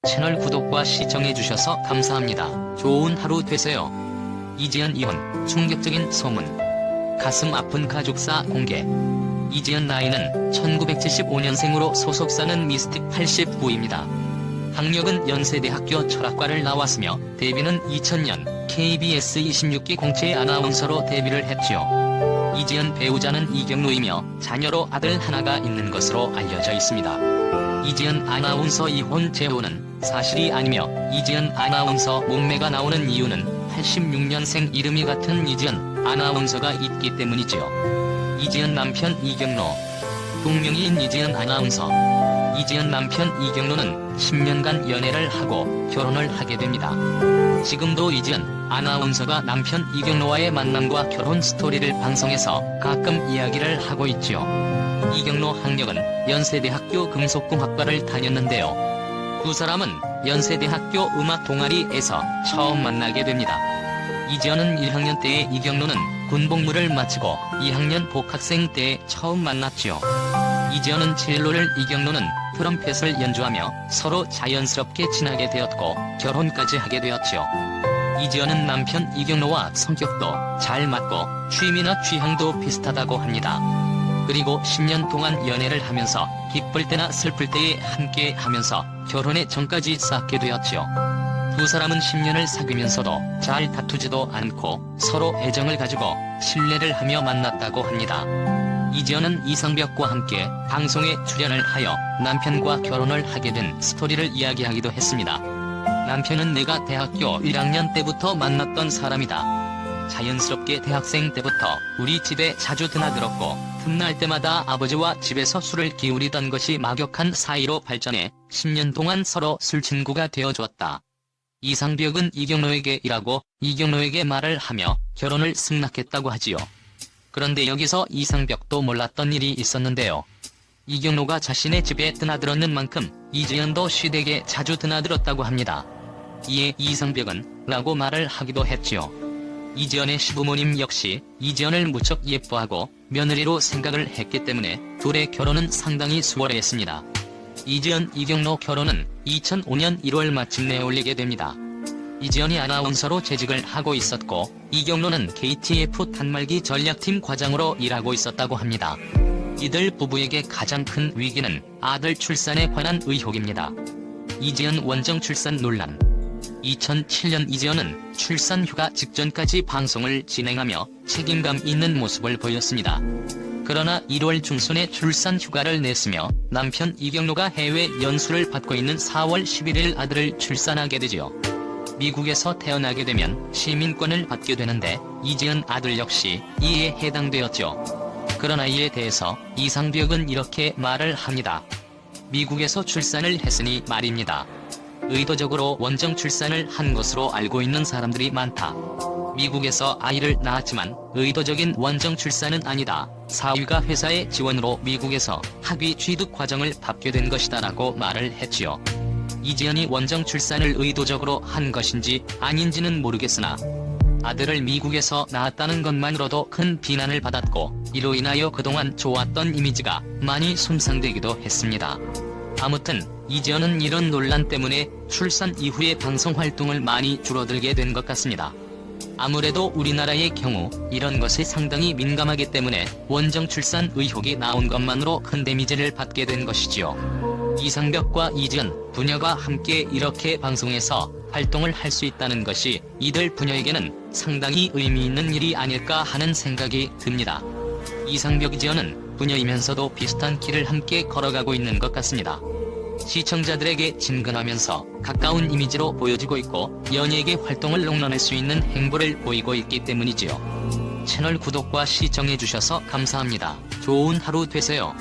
채널 구독과 시청해주셔서 감사합니다. 좋은 하루 되세요. 이지연 이혼, 충격적인 소문. 가슴 아픈 가족사 공개. 이지연 나이는 1975년생으로 소속사는 미스틱 89입니다. 학력은 연세대학교 철학과를 나왔으며 데뷔는 2000년 KBS 26기 공채 아나운서로 데뷔를 했지요. 이지연 배우자는 이경로이며 자녀로 아들 하나가 있는 것으로 알려져 있습니다. 이지연 아나운서 이혼 제보는 사실이 아니며 이지연 아나운서 몸매가 나오는 이유는 86년생 이름이 같은 이지연 아나운서가 있기 때문이지요. 이지연 남편 이경로. 동명이인 이지연 아나운서. 이지연 남편 이경로는 10년간 연애를 하고 결혼을 하게 됩니다. 지금도 이지연 아나운서가 남편 이경로와의 만남과 결혼 스토리를 방송에서 가끔 이야기를 하고 있지요. 이경로 학력은 연세대학교 금속공학과를 다녔는데요. 두 사람은 연세대학교 음악 동아리에서 처음 만나게 됩니다. 이지연은 1학년 때에 이경로는 군복무를 마치고 2학년 복학생 때에 처음 만났지요. 이지연은 첼로를, 이경로는 트럼펫을 연주하며 서로 자연스럽게 친하게 되었고 결혼까지 하게 되었지요. 이지연은 남편 이경로와 성격도 잘 맞고 취미나 취향도 비슷하다고 합니다. 그리고 10년 동안 연애를 하면서 기쁠 때나 슬플 때에 함께 하면서 결혼의 전까지 쌓게 되었지요. 두 사람은 10년을 사귀면서도 잘 다투지도 않고 서로 애정을 가지고 신뢰를 하며 만났다고 합니다. 이지연은 이상벽과 함께 방송에 출연을 하여 남편과 결혼을 하게 된 스토리를 이야기하기도 했습니다. 남편은 내가 대학교 1학년 때부터 만났던 사람이다. 자연스럽게 대학생 때부터 우리 집에 자주 드나들었고 틈날 때마다 아버지와 집에서 술을 기울이던 것이 막역한 사이로 발전해 10년 동안 서로 술친구가 되어주었다. 이상벽은 이경로에게 일하고 이경로에게 말을 하며 결혼을 승낙했다고 하지요. 그런데 여기서 이상벽도 몰랐던 일이 있었는데요. 이경로가 자신의 집에 드나들었는 만큼 이지연도 시댁에 자주 드나들었다고 합니다. 이에 이상벽은 라고 말을 하기도 했지요. 이지연의 시부모님 역시 이지연을 무척 예뻐하고 며느리로 생각을 했기 때문에 둘의 결혼은 상당히 수월했습니다. 이지연 이경로 결혼은 2005년 1월 마침내 올리게 됩니다. 이지연이 아나운서로 재직을 하고 있었고 이경로는 KTF 단말기 전략팀 과장으로 일하고 있었다고 합니다. 이들 부부에게 가장 큰 위기는 아들 출산에 관한 의혹입니다. 이지연 원정 출산 논란. 2007년 이지연은 출산 휴가 직전까지 방송을 진행하며 책임감 있는 모습을 보였습니다. 그러나 1월 중순에 출산 휴가를 냈으며 남편 이경로가 해외 연수를 받고 있는 4월 11일 아들을 출산하게 되지요. 미국에서 태어나게 되면 시민권을 받게 되는데 이지연 아들 역시 이에 해당되었죠. 그러나 이에 대해서 이상벽은 이렇게 말을 합니다. 미국에서 출산을 했으니 말입니다. 의도적으로 원정 출산을 한 것으로 알고 있는 사람들이 많다. 미국에서 아이를 낳았지만 의도적인 원정 출산은 아니다. 사위가 회사의 지원으로 미국에서 학위 취득 과정을 밟게 된 것이다 라고 말을 했지요. 이지연이 원정 출산을 의도적으로 한 것인지 아닌지는 모르겠으나 아들을 미국에서 낳았다는 것만으로도 큰 비난을 받았고 이로 인하여 그동안 좋았던 이미지가 많이 손상되기도 했습니다. 아무튼 이지연은 이런 논란 때문에 출산 이후에 방송 활동을 많이 줄어들게 된 것 같습니다. 아무래도 우리나라의 경우 이런 것에 상당히 민감하기 때문에 원정 출산 의혹이 나온 것만으로 큰 데미지를 받게 된 것이지요. 이상벽과 이지연 부녀가 함께 이렇게 방송에서 활동을 할 수 있다는 것이 이들 부녀에게는 상당히 의미 있는 일이 아닐까 하는 생각이 듭니다. 이상벽 이지연은 부녀이면서도 비슷한 길을 함께 걸어가고 있는 것 같습니다. 시청자들에게 친근하면서 가까운 이미지로 보여지고 있고 연예계 활동을 롱런할 수 있는 행보를 보이고 있기 때문이지요. 채널 구독과 시청해주셔서 감사합니다. 좋은 하루 되세요.